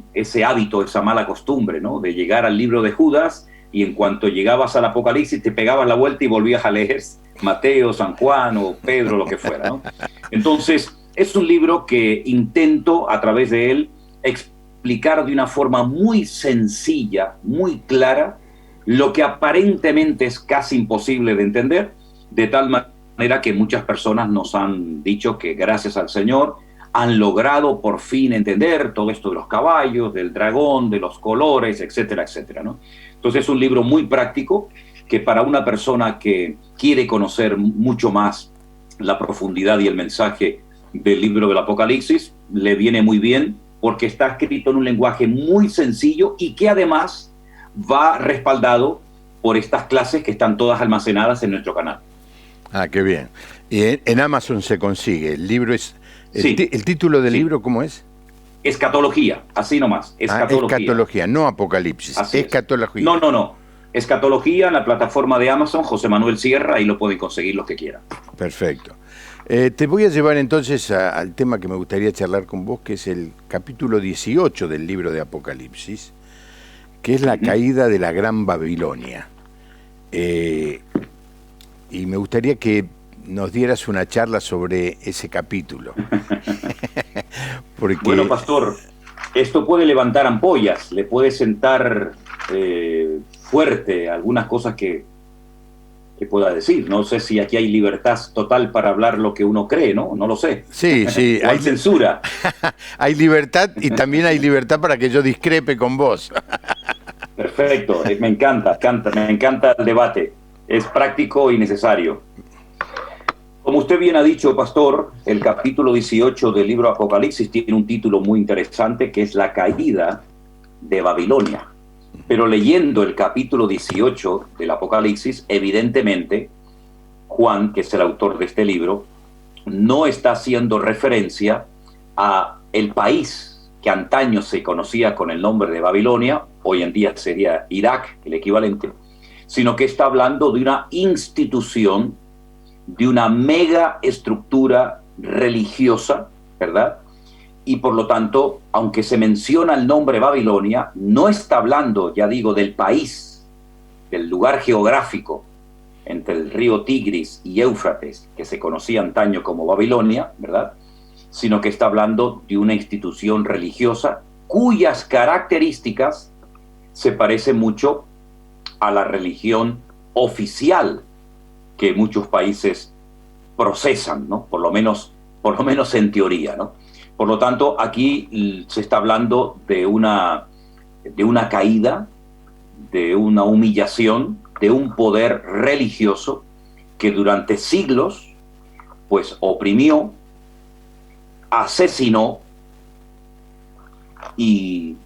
B: hábito, esa mala costumbre, ¿no? De llegar al libro de Judas y en cuanto llegabas al Apocalipsis te pegabas la vuelta y volvías a leer Mateo, San Juan o Pedro, lo que fuera, ¿no? Entonces, es un libro que intento a través de él explicar de una forma muy sencilla, muy clara, lo que aparentemente es casi imposible de entender, de tal manera que muchas personas nos han dicho que gracias al Señor han logrado por fin entender todo esto de los caballos, del dragón, de los colores, etcétera, etcétera, ¿no? Entonces es un libro muy práctico que para una persona que quiere conocer mucho más la profundidad y el mensaje del libro del Apocalipsis, le viene muy bien porque está escrito en un lenguaje muy sencillo y que además va respaldado por estas clases que están todas almacenadas en nuestro canal.
A: Ah, qué bien. Y en Amazon se consigue. El libro es... ¿El título del libro cómo es?
B: Escatología, así nomás. Escatología.
A: Escatología, no Apocalipsis.
B: Así
A: escatología.
B: Es. No. Escatología en la plataforma de Amazon, José Manuel Sierra, ahí lo pueden conseguir los que quieran.
A: Perfecto. Te voy a llevar entonces al tema que me gustaría charlar con vos, que es el capítulo 18 del libro de Apocalipsis, que es la caída de la Gran Babilonia. Y me gustaría que nos dieras una charla sobre ese capítulo. Porque...
B: Bueno, pastor, esto puede levantar ampollas, le puede sentar fuerte algunas cosas que pueda decir. No sé si aquí hay libertad total para hablar lo que uno cree, ¿no? No lo sé.
A: Sí.
B: Hay censura.
A: Hay libertad y también hay libertad para que yo discrepe con vos.
B: Perfecto, me encanta el debate. Es práctico y necesario. Como usted bien ha dicho, pastor, el capítulo 18 del libro Apocalipsis tiene un título muy interesante que es la caída de Babilonia. Pero leyendo el capítulo 18 del Apocalipsis, evidentemente, Juan, que es el autor de este libro, no está haciendo referencia a el país que antaño se conocía con el nombre de Babilonia, hoy en día sería Irak, el equivalente, sino que está hablando de una institución de una mega estructura religiosa, ¿verdad? Y por lo tanto, aunque se menciona el nombre Babilonia, no está hablando, ya digo, del país, del lugar geográfico entre el río Tigris y Éufrates, que se conocía antaño como Babilonia, ¿verdad? Sino que está hablando de una institución religiosa cuyas características se parecen mucho a la religión oficial que muchos países procesan, ¿no? Por lo menos en teoría, ¿no? Por lo tanto, aquí se está hablando de una caída, de una humillación, de un poder religioso que durante siglos, pues, oprimió, asesinó y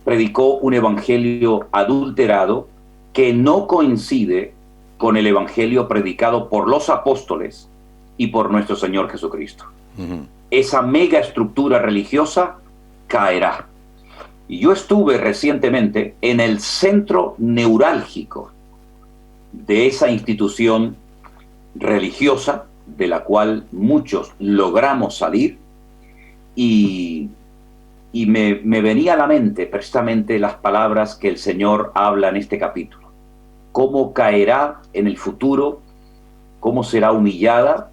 B: predicó un evangelio adulterado que no coincide con el evangelio predicado por los apóstoles y por nuestro Señor Jesucristo. Uh-huh. Esa mega estructura religiosa caerá. Y yo estuve recientemente en el centro neurálgico de esa institución religiosa, de la cual muchos logramos salir, y me venía a la mente precisamente las palabras que el Señor habla en este capítulo. Cómo caerá en el futuro, cómo será humillada,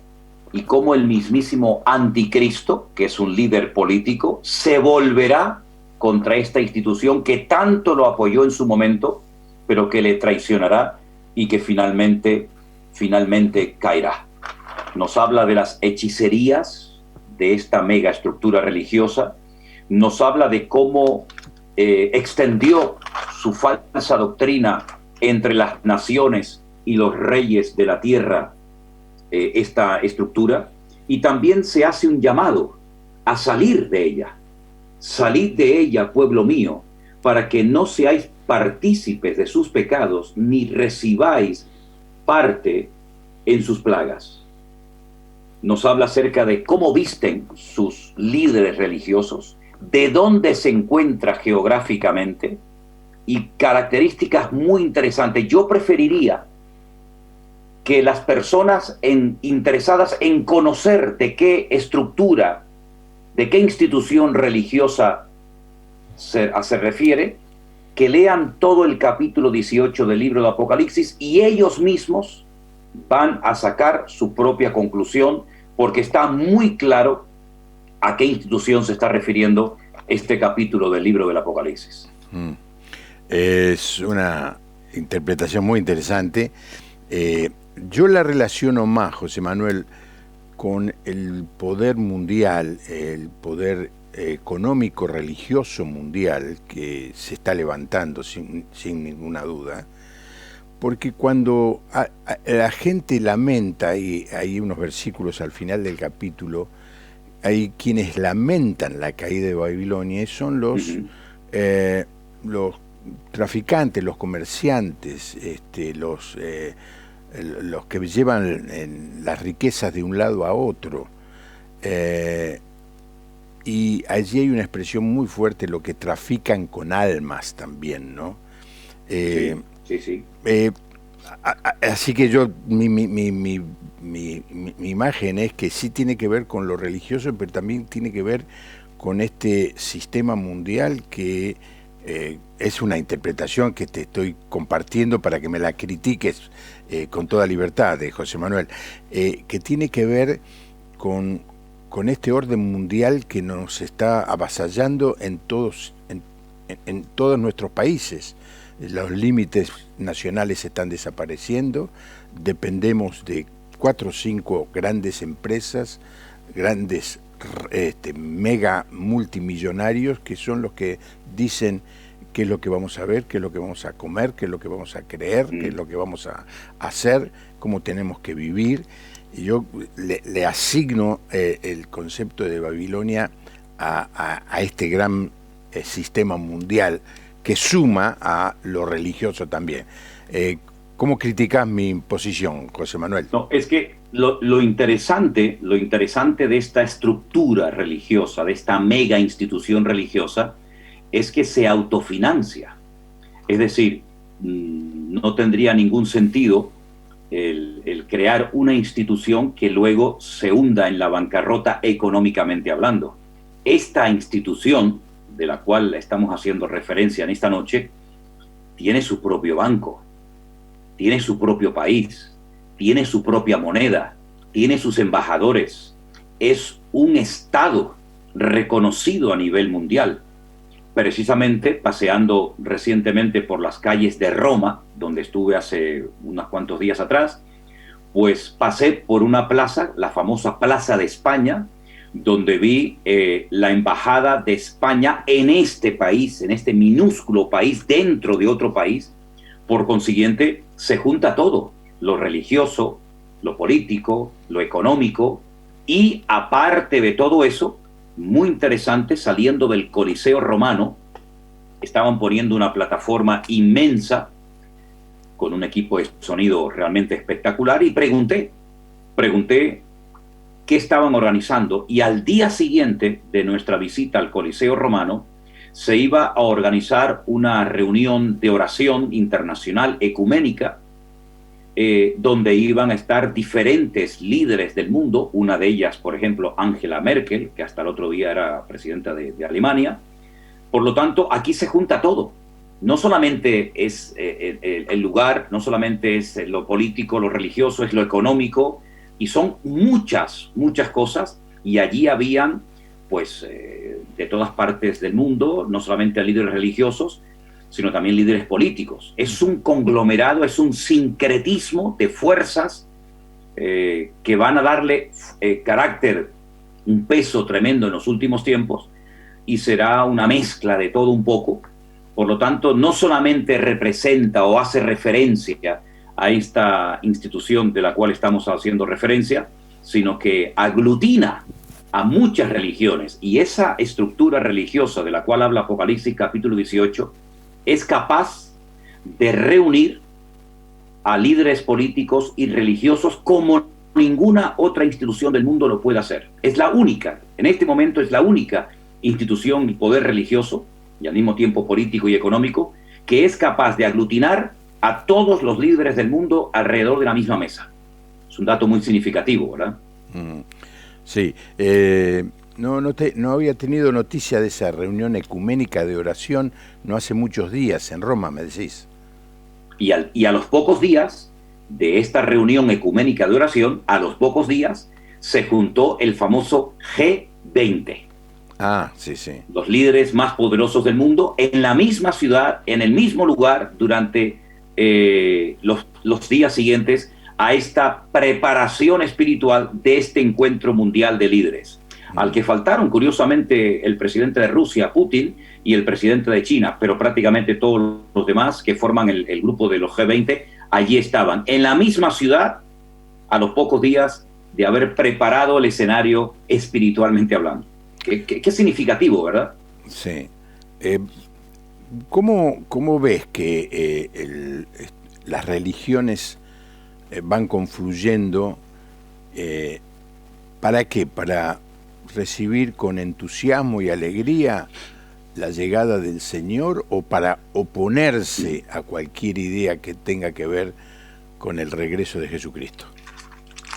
B: y cómo el mismísimo anticristo, que es un líder político, se volverá contra esta institución que tanto lo apoyó en su momento, pero que le traicionará y que finalmente caerá. Nos habla de las hechicerías de esta mega estructura religiosa, nos habla de cómo extendió su falsa doctrina entre las naciones y los reyes de la tierra, esta estructura, y también se hace un llamado a salir de ella. Salid de ella, pueblo mío, para que no seáis partícipes de sus pecados, ni recibáis parte en sus plagas. Nos habla acerca de cómo visten sus líderes religiosos, de dónde se encuentra geográficamente, y características muy interesantes. Yo preferiría que las personas interesadas en conocer de qué estructura, de qué institución religiosa se refiere, que lean todo el capítulo 18 del libro de Apocalipsis y ellos mismos van a sacar su propia conclusión, porque está muy claro a qué institución se está refiriendo este capítulo del libro del Apocalipsis.
A: Es una interpretación muy interesante. Yo la relaciono más, José Manuel, con el poder mundial, el poder económico religioso mundial que se está levantando sin ninguna duda, porque cuando la gente lamenta, y hay unos versículos al final del capítulo, hay quienes lamentan la caída de Babilonia, y son los traficantes, los comerciantes, los que llevan las riquezas de un lado a otro. Y allí hay una expresión muy fuerte, lo que trafican con almas también, ¿no?
B: Sí.
A: Así que mi imagen es que sí tiene que ver con lo religioso, pero también tiene que ver con este sistema mundial que es una interpretación que te estoy compartiendo para que me la critiques con toda libertad, José Manuel, que tiene que ver con este orden mundial que nos está avasallando en todos nuestros países. Los límites nacionales están desapareciendo, dependemos de 4 o 5 grandes empresas, grandes mega multimillonarios, que son los que dicen qué es lo que vamos a ver, qué es lo que vamos a comer, qué es lo que vamos a creer, qué es lo que vamos a hacer, cómo tenemos que vivir. Y yo le asigno el concepto de Babilonia a este gran sistema mundial que suma a lo religioso también. ¿Cómo criticas mi posición, José Manuel?
B: No, es que lo interesante de esta estructura religiosa, de esta mega institución religiosa, es que se autofinancia. Es decir, no tendría ningún sentido el el crear una institución que luego se hunda en la bancarrota económicamente hablando. Esta institución, de la cual estamos haciendo referencia en esta noche, tiene su propio banco, tiene su propio país, tiene su propia moneda, tiene sus embajadores, es un Estado reconocido a nivel mundial. Precisamente paseando recientemente por las calles de Roma, donde estuve hace unos cuantos días atrás, pues pasé por una plaza, la famosa Plaza de España, donde vi la embajada de España en este país, en este minúsculo país dentro de otro país. Por consiguiente, se junta todo, lo religioso, lo político, lo económico, y aparte de todo eso, muy interesante, saliendo del Coliseo Romano, estaban poniendo una plataforma inmensa con un equipo de sonido realmente espectacular, y pregunté qué estaban organizando, y al día siguiente de nuestra visita al Coliseo Romano se iba a organizar una reunión de oración internacional ecuménica, donde iban a estar diferentes líderes del mundo, una de ellas, por ejemplo, Angela Merkel, que hasta el otro día era presidenta de Alemania. Por lo tanto, aquí se junta todo. No solamente es el lugar, no solamente es lo político, lo religioso, es lo económico, y son muchas cosas, y allí habían, pues, de todas partes del mundo, no solamente líderes religiosos, sino también líderes políticos. Es un conglomerado, es un sincretismo de fuerzas que van a darle carácter, un peso tremendo en los últimos tiempos, y será una mezcla de todo un poco. Por lo tanto, no solamente representa o hace referencia a esta institución de la cual estamos haciendo referencia, sino que aglutina a muchas religiones, y esa estructura religiosa de la cual habla Apocalipsis capítulo 18 es capaz de reunir a líderes políticos y religiosos como ninguna otra institución del mundo lo puede hacer. Es la única, en este momento es la única institución y poder religioso, y al mismo tiempo político y económico, que es capaz de aglutinar a todos los líderes del mundo alrededor de la misma mesa. Es un dato muy significativo, ¿verdad?
A: Sí. No había tenido noticia de esa reunión ecuménica de oración no hace muchos días en Roma, me decís.
B: Y a los pocos días de esta reunión ecuménica de oración, a los pocos días, se juntó el famoso G20.
A: Ah, sí, sí.
B: Los líderes más poderosos del mundo en la misma ciudad, en el mismo lugar, durante los días siguientes a esta preparación espiritual de este encuentro mundial de líderes, al que faltaron curiosamente el presidente de Rusia, Putin, y el presidente de China, pero prácticamente todos los demás que forman el grupo de los G20 allí estaban, en la misma ciudad, a los pocos días de haber preparado el escenario espiritualmente hablando. Qué significativo, ¿verdad?
A: Sí. ¿Cómo ves que las religiones van confluyendo? ¿Para qué? ¿Para recibir con entusiasmo y alegría la llegada del Señor, o para oponerse a cualquier idea que tenga que ver con el regreso de Jesucristo?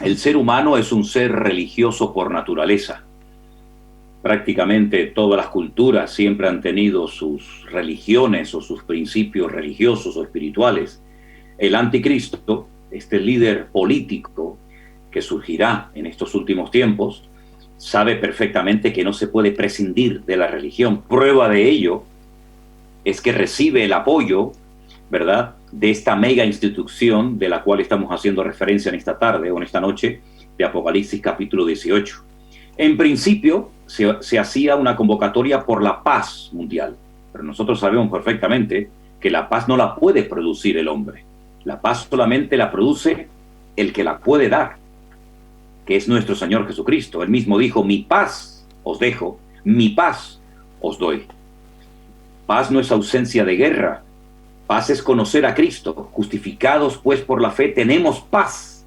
B: El ser humano es un ser religioso por naturaleza. Prácticamente todas las culturas siempre han tenido sus religiones o sus principios religiosos o espirituales. El anticristo, este líder político que surgirá en estos últimos tiempos, sabe perfectamente que no se puede prescindir de la religión. Prueba de ello es que recibe el apoyo, ¿verdad?, de esta mega institución de la cual estamos haciendo referencia en esta tarde o en esta noche, de Apocalipsis capítulo 18. En principio se hacía una convocatoria por la paz mundial, pero nosotros sabemos perfectamente que la paz no la puede producir el hombre. La paz solamente la produce el que la puede dar, que es nuestro Señor Jesucristo. Él mismo dijo: mi paz os dejo, mi paz os doy. Paz no es ausencia de guerra, paz es conocer a Cristo. Justificados pues por la fe tenemos paz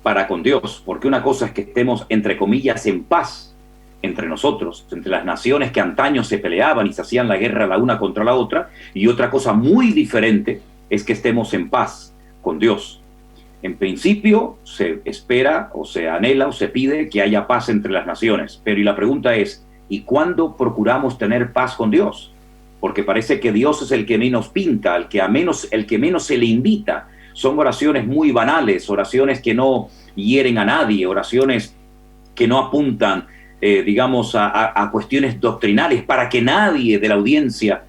B: para con Dios, porque una cosa es que estemos, entre comillas, en paz entre nosotros, entre las naciones que antaño se peleaban y se hacían la guerra la una contra la otra, y otra cosa muy diferente es que estemos en paz con Dios. En principio se espera o se anhela o se pide que haya paz entre las naciones, pero y la pregunta es, ¿y cuándo procuramos tener paz con Dios? Porque parece que Dios es el que menos pinta, el que menos se le invita. Son oraciones muy banales, oraciones que no hieren a nadie, oraciones que no apuntan, digamos, a cuestiones doctrinales para que nadie de la audiencia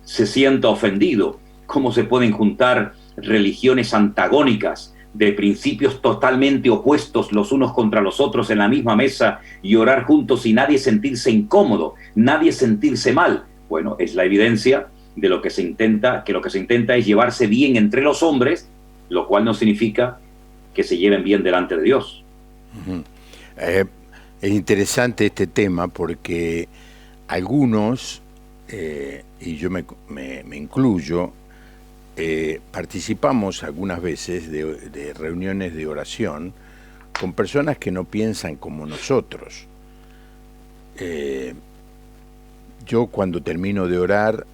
B: se sienta ofendido. ¿Cómo se pueden juntar religiones antagónicas de principios totalmente opuestos los unos contra los otros en la misma mesa y orar juntos y nadie sentirse incómodo, nadie sentirse mal? Bueno, es la evidencia de lo que se intenta, que lo que se intenta es llevarse bien entre los hombres, lo cual no significa que se lleven bien delante de Dios.
A: Uh-huh. Es interesante este tema porque algunos, y yo me incluyo, participamos algunas veces de reuniones de oración con personas que no piensan como nosotros. Yo cuando termino de orar,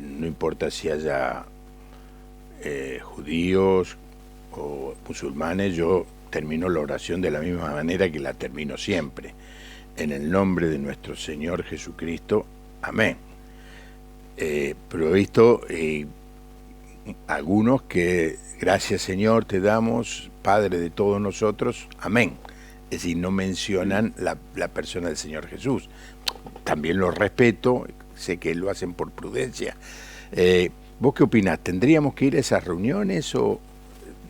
A: no importa si haya judíos o musulmanes, yo termino la oración de la misma manera que la termino siempre. En el nombre de nuestro Señor Jesucristo, amén. Pero he visto algunos que, gracias Señor, te damos, Padre de todos nosotros, amén. Es decir, no mencionan la persona del Señor Jesús. También lo respeto, sé que lo hacen por prudencia. ¿Vos qué opinás? ¿Tendríamos que ir a esas reuniones o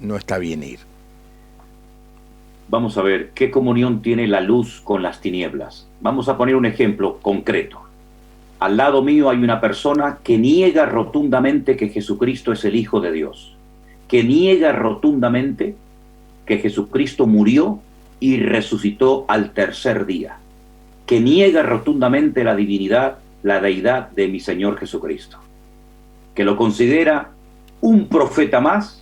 A: no está bien ir?
B: Vamos a ver, ¿qué comunión tiene la luz con las tinieblas? Vamos a poner un ejemplo concreto. Al lado mío hay una persona que niega rotundamente que Jesucristo es el Hijo de Dios, que niega rotundamente que Jesucristo murió y resucitó al tercer día, que niega rotundamente la divinidad, la deidad de mi Señor Jesucristo, que lo considera un profeta más,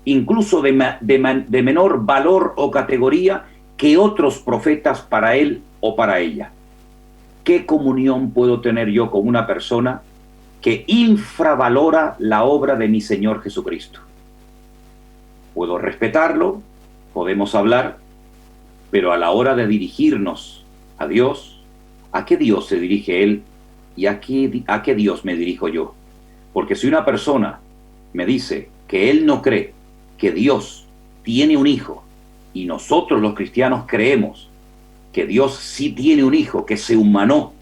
B: incluso de menor valor o categoría que otros profetas para él o para ella. ¿Qué comunión puedo tener yo con una persona que infravalora la obra de mi Señor Jesucristo? Puedo respetarlo, podemos hablar, pero a la hora de dirigirnos a Dios, ¿a qué Dios se dirige él y a qué Dios me dirijo yo? Porque si una persona me dice que él no cree que Dios tiene un hijo y nosotros los cristianos creemos que Dios sí tiene un hijo que se humanó,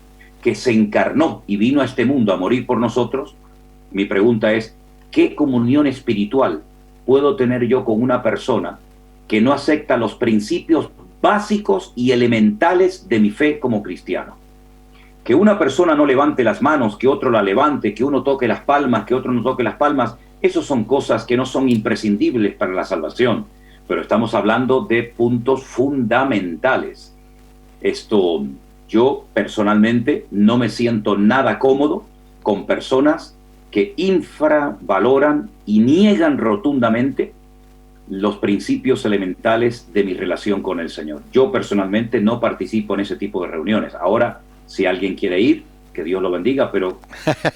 B: que se encarnó y vino a este mundo a morir por nosotros, mi pregunta es, ¿qué comunión espiritual puedo tener yo con una persona que no acepta los principios básicos y elementales de mi fe como cristiano? Que una persona no levante las manos, que otro la levante, que uno toque las palmas, que otro no toque las palmas, esas son cosas que no son imprescindibles para la salvación, pero estamos hablando de puntos fundamentales. Yo personalmente no me siento nada cómodo con personas que infravaloran y niegan rotundamente los principios elementales de mi relación con el Señor. Yo personalmente no participo en ese tipo de reuniones. Ahora, si alguien quiere ir, que Dios lo bendiga, pero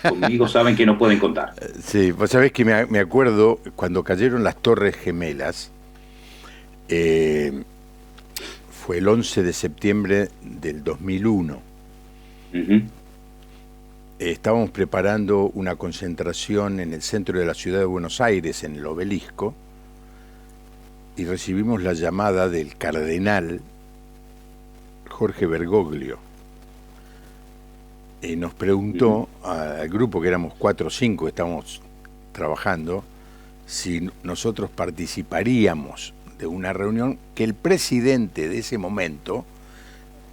B: conmigo saben que no pueden contar.
A: Sí, vos sabés que me acuerdo cuando cayeron las Torres Gemelas, fue el 11 de septiembre del 2001. Uh-huh. Estábamos preparando una concentración en el centro de la ciudad de Buenos Aires, en el Obelisco, y recibimos la llamada del cardenal Jorge Bergoglio. Nos preguntó al grupo, que éramos 4 o 5, estábamos trabajando, si nosotros participaríamos de una reunión que el presidente de ese momento,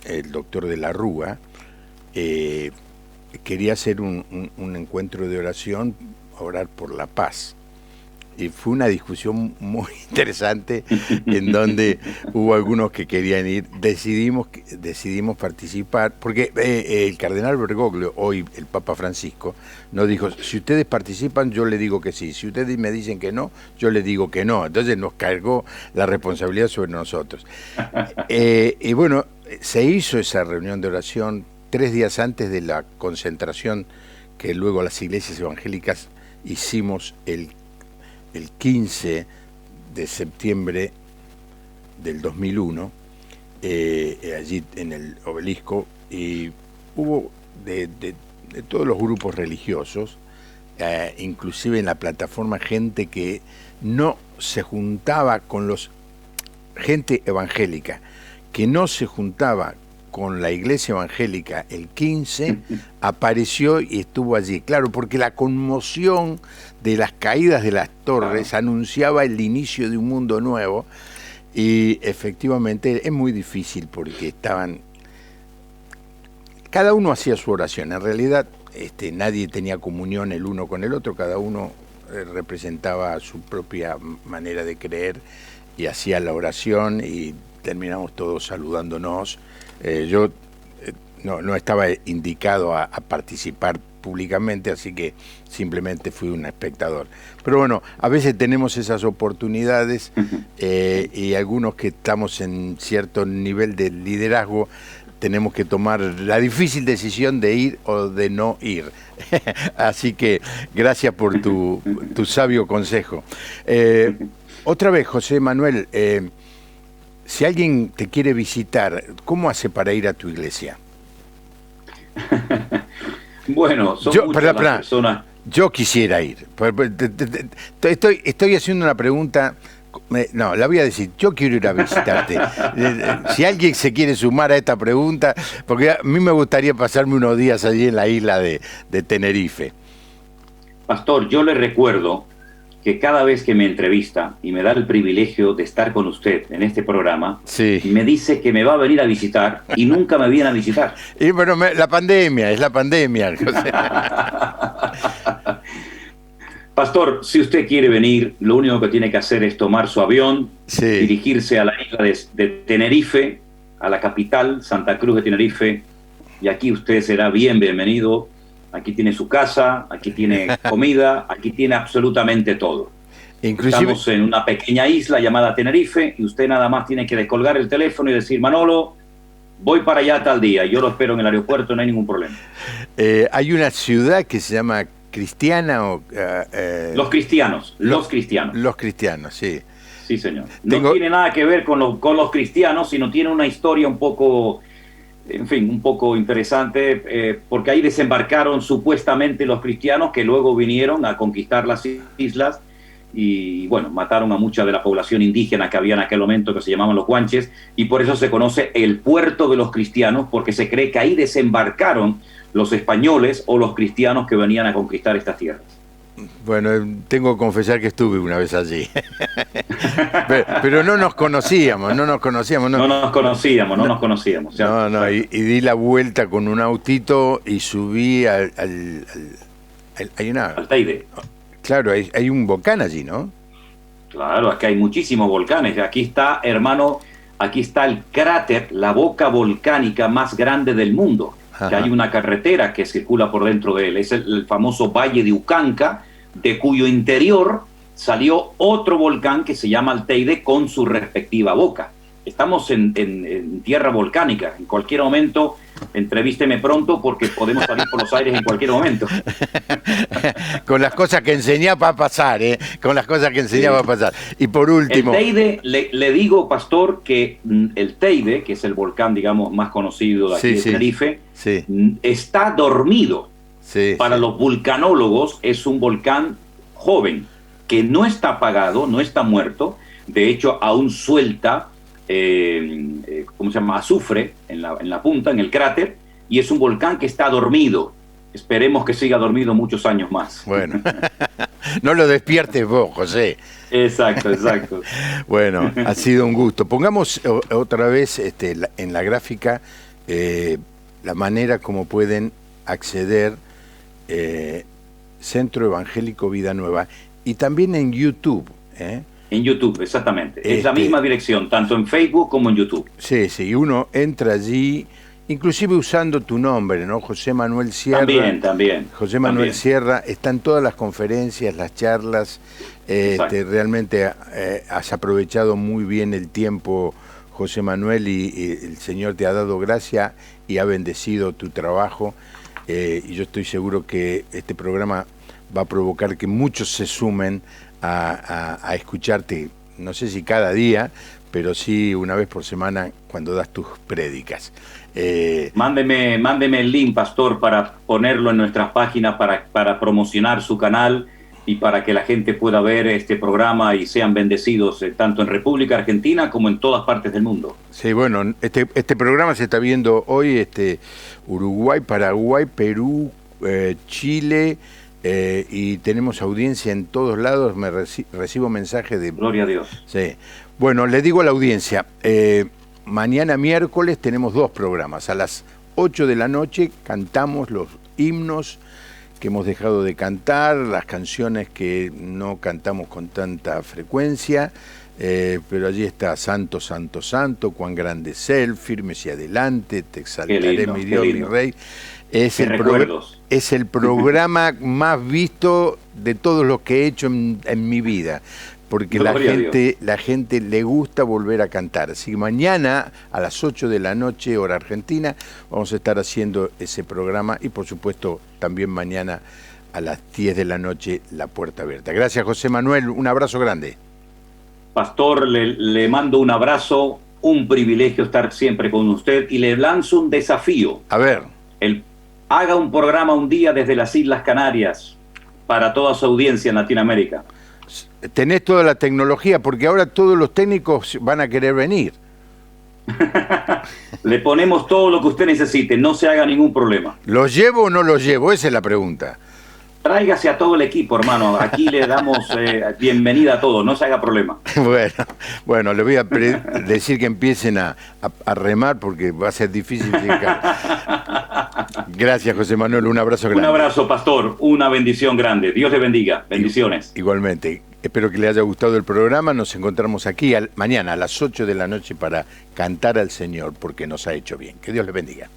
A: el doctor de la Rúa, quería hacer un encuentro de oración, orar por la paz. Y fue una discusión muy interesante en donde hubo algunos que querían ir. Decidimos participar, porque el cardenal Bergoglio, hoy el Papa Francisco, nos dijo, si ustedes participan, yo le digo que sí. Si ustedes me dicen que no, yo les digo que no. Entonces nos cargó la responsabilidad sobre nosotros. Y bueno, se hizo esa reunión de oración 3 días antes de la concentración que luego las iglesias evangélicas hicimos el 15 de septiembre del 2001, allí en el Obelisco, y hubo de todos los grupos religiosos, inclusive en la plataforma, gente que no se juntaba con gente evangélica, que no se juntaba con la iglesia evangélica el 15, apareció y estuvo allí. Claro, porque la conmoción de las caídas de las torres anunciaba el inicio de un mundo nuevo, y efectivamente es muy difícil porque cada uno hacía su oración. En realidad nadie tenía comunión el uno con el otro, cada uno representaba su propia manera de creer y hacía la oración, y terminamos todos saludándonos. Yo no estaba indicado a participar públicamente, así que simplemente fui un espectador. Pero bueno, a veces tenemos esas oportunidades, y algunos que estamos en cierto nivel de liderazgo tenemos que tomar la difícil decisión de ir o de no ir. Así que gracias por tu sabio consejo. Otra vez, José Manuel, si alguien te quiere visitar, ¿cómo hace para ir a tu iglesia?
B: Bueno, son muchas las personas.
A: Yo quisiera ir. Estoy haciendo una pregunta. No, la voy a decir. Yo quiero ir a visitarte. Si alguien se quiere sumar a esta pregunta, porque a mí me gustaría pasarme unos días allí en la isla de Tenerife.
B: Pastor, yo le recuerdo que cada vez que me entrevista y me da el privilegio de estar con usted en este programa,
A: sí,
B: me dice que me va a venir a visitar y nunca me viene a visitar.
A: Y bueno, la pandemia, es la pandemia.
B: Pastor, si usted quiere venir, lo único que tiene que hacer es tomar su avión,
A: sí,
B: dirigirse a la isla de Tenerife, a la capital, Santa Cruz de Tenerife, y aquí usted será bienvenido. Aquí tiene su casa, aquí tiene comida, aquí tiene absolutamente todo.
A: Inclusive,
B: estamos en una pequeña isla llamada Tenerife, y usted nada más tiene que descolgar el teléfono y decir: Manolo, voy para allá tal día, yo lo espero en el aeropuerto, no hay ningún problema.
A: Hay una ciudad que se llama Cristiana o...
B: Los cristianos,
A: Los cristianos, sí.
B: Sí, señor. No tiene nada que ver con los cristianos, sino tiene una historia un poco, en fin, un poco interesante, porque ahí desembarcaron supuestamente los cristianos, que luego vinieron a conquistar las islas y, bueno, mataron a mucha de la población indígena que había en aquel momento, que se llamaban los guanches, y por eso se conoce el puerto de los cristianos, porque se cree que ahí desembarcaron los españoles o los cristianos que venían a conquistar estas tierras.
A: Bueno, tengo que confesar que estuve una vez allí. pero no nos conocíamos. No nos conocíamos. Y di la vuelta con un autito y subí al
B: Teide.
A: Claro, hay un volcán allí, ¿no?
B: Claro, aquí hay muchísimos volcanes. Aquí está, hermano, aquí está el cráter, la boca volcánica más grande del mundo. Que hay una carretera que circula por dentro de él. Es el famoso Valle de Ucanca, de cuyo interior salió otro volcán que se llama el Teide, con su respectiva boca. Estamos en tierra volcánica. En cualquier momento, entrevísteme pronto, porque podemos salir por los aires en cualquier momento.
A: Con las cosas que enseñaba va a pasar, ¿eh? Con las cosas que enseñaba va a pasar. Y por último...
B: El Teide, le digo, pastor, que el Teide, que es el volcán, digamos, más conocido de aquí de Tenerife, está dormido. Para los vulcanólogos es un volcán joven, que no está apagado, no está muerto. De hecho, aún suelta... ¿cómo se llama? Azufre en la punta, en el cráter, y es un volcán que está dormido. Esperemos que siga dormido muchos años más.
A: Bueno, no lo despiertes vos, José.
B: Exacto.
A: Bueno, ha sido un gusto. Pongamos otra vez en la gráfica la manera como pueden acceder Centro Evangélico Vida Nueva, y también en YouTube,
B: En YouTube, exactamente. Es la misma dirección, tanto en Facebook como en YouTube.
A: Sí, uno entra allí, inclusive usando tu nombre, ¿no? José Manuel Sierra.
B: También.
A: José Manuel Sierra, están todas las conferencias, las charlas. Realmente has aprovechado muy bien el tiempo, José Manuel, y el Señor te ha dado gracia y ha bendecido tu trabajo. Y yo estoy seguro que este programa va a provocar que muchos se sumen a escucharte no sé si cada día, pero sí una vez por semana cuando das tus prédicas.
B: Mándeme el link, pastor, para ponerlo en nuestras páginas, para promocionar su canal y para que la gente pueda ver este programa y sean bendecidos tanto en República Argentina como en todas partes del mundo.
A: Sí, bueno, este programa se está viendo hoy, Uruguay, Paraguay, Perú, Chile, y tenemos audiencia en todos lados. Recibo mensajes de...
B: Gloria a Dios.
A: Sí. Bueno, le digo a la audiencia, mañana miércoles tenemos 2 programas. A las 8 de la noche cantamos los himnos que hemos dejado de cantar, las canciones que no cantamos con tanta frecuencia, pero allí está Santo, Santo, Santo, cuán grande es Él, firmes y adelante, te exaltaré, mi Dios, mi Rey. Es el programa más visto de todos los que he hecho en mi vida, porque la gente le gusta volver a cantar. Así que mañana a las 8 de la noche, hora argentina, vamos a estar haciendo ese programa y por supuesto también mañana a las 10 de la noche, La Puerta Abierta. Gracias, José Manuel, un abrazo grande.
B: Pastor, le mando un abrazo, un privilegio estar siempre con usted y le lanzo un desafío.
A: A ver.
B: Haga un programa un día desde las Islas Canarias para toda su audiencia en Latinoamérica.
A: Tenés toda la tecnología, porque ahora todos los técnicos van a querer venir.
B: Le ponemos todo lo que usted necesite, no se haga ningún problema.
A: ¿Los llevo o no los llevo? Esa es la pregunta.
B: Tráigase a todo el equipo, hermano. Aquí le damos bienvenida a todos, no se haga problema.
A: Bueno, le voy a decir que empiecen a remar porque va a ser difícil llegar. Gracias, José Manuel, un abrazo grande.
B: Un abrazo, pastor, una bendición grande. Dios le bendiga. Bendiciones.
A: Igualmente. Espero que le haya gustado el programa. Nos encontramos aquí mañana a las 8 de la noche para cantar al Señor porque nos ha hecho bien. Que Dios le bendiga.